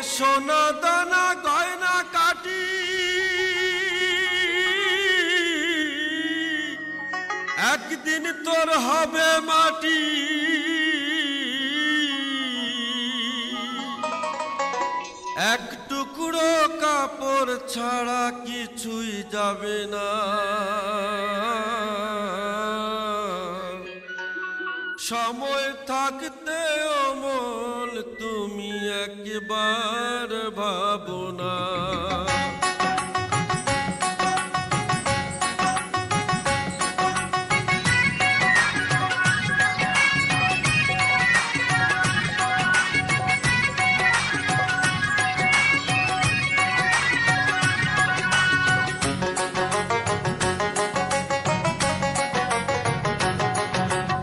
সোনা দানা গয়না কাটি একদিন তোর হবে মাটি। এক টুকরো কাপড় ছাড়া কিছুই যাবে না। সময় থাকতে অমল তুমি একবার ভাবো না।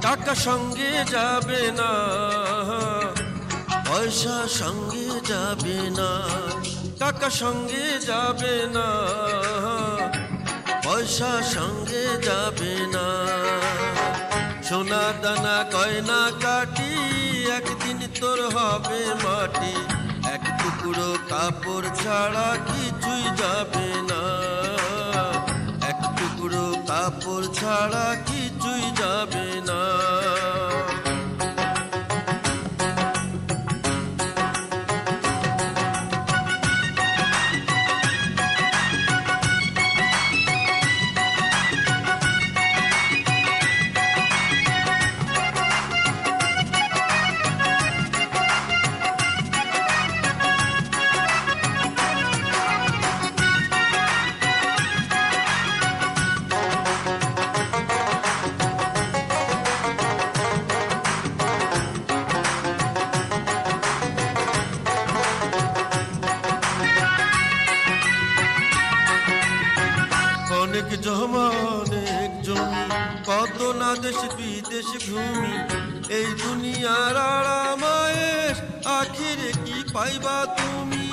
টাকা সঙ্গে যাবে না, পয়সা সঙ্গে যাবে না। টাকা সঙ্গে যাবে না, পয়সা সঙ্গে যাবে না। সোনা দানা গয়না কাটি একদিন তোর হবে মাটি। এক টুকরো কাপড় ছাড়া কিছুই যাবে না। এক টুকরো কাপড় ছাড়া কিছুই যাবে না। অনেক জমা অনেক জমি, কত না দেশ বিদেশ ঘুমি। এই দুনিয়ার আরামায়েশ আখিরে কি পাইবা তুমি?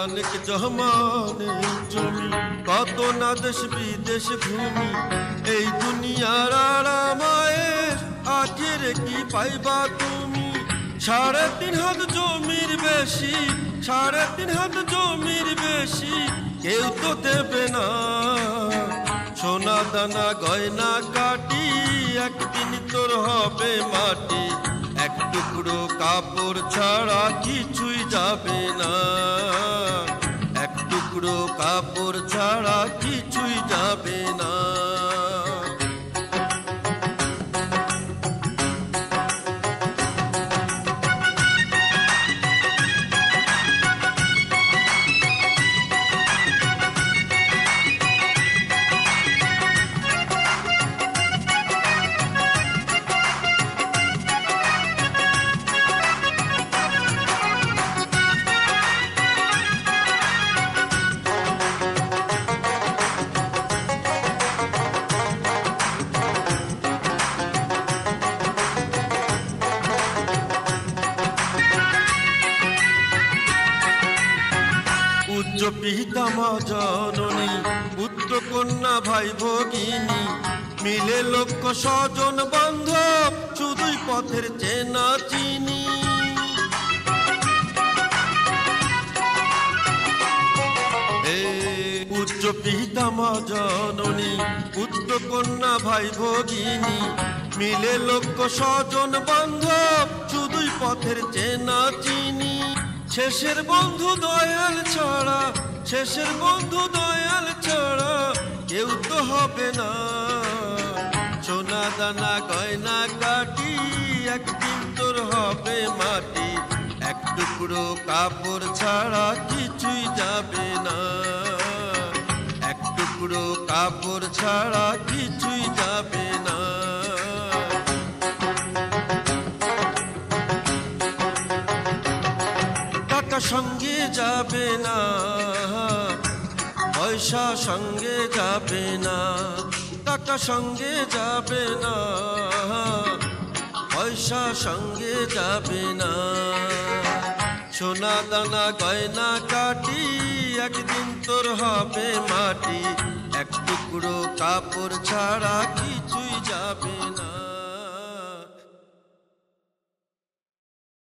অনেক জমা অনেক জমি, কত না দেশ বিদেশ ঘুমি। এই দুনিয়ার আরামায়েশ আখিরে কি পাইবা তুমি? 3.5 হাত জমির বেশি, 3.5 হাত জমির বেশি কেউ তো দেবে না। সোনা দানা গয়না কাটি একদিন তোর হবে মাটি। এক টুকরো কাপড় ছাড়া কিছুই যাবে না। এক টুকরো কাপড় ছাড়া কিছুই যাবে না। পূজ্য পিতামা জননী, পুত্র কন্যা ভাই ভগিনী, মিলে লক্ষ স্বজন বান্ধব, শুধুই পথের চেনা চিনি। পূজ্য পিতামা জননী, পুত্র কন্যা ভাই ভগিনী, মিলে লক্ষ স্বজন বান্ধব, শুধুই পথের চেনা চিনি। শেষের বন্ধু দয়াল ছাড়া, শেষের বন্ধু দয়াল ছাড়া কেউ তো হবে না। সোনা দানা গয়না কাটি একদিন তোর হবে মাটি। এক টুকরো কাপড় ছাড়া কিছুই যাবে না। এক টুকরো কাপড় ছাড়া কিছুই যাবে না। টাকা সঙ্গে যাবে না, পয়সা সঙ্গে যাবে না। টাকা সঙ্গে যাবে না, পয়সা সঙ্গে যাবে না। সোনা দানা গয়না কাটি একদিন তোর হবে মাটি। এক টুকরো কাপড় ছাড়া কিছু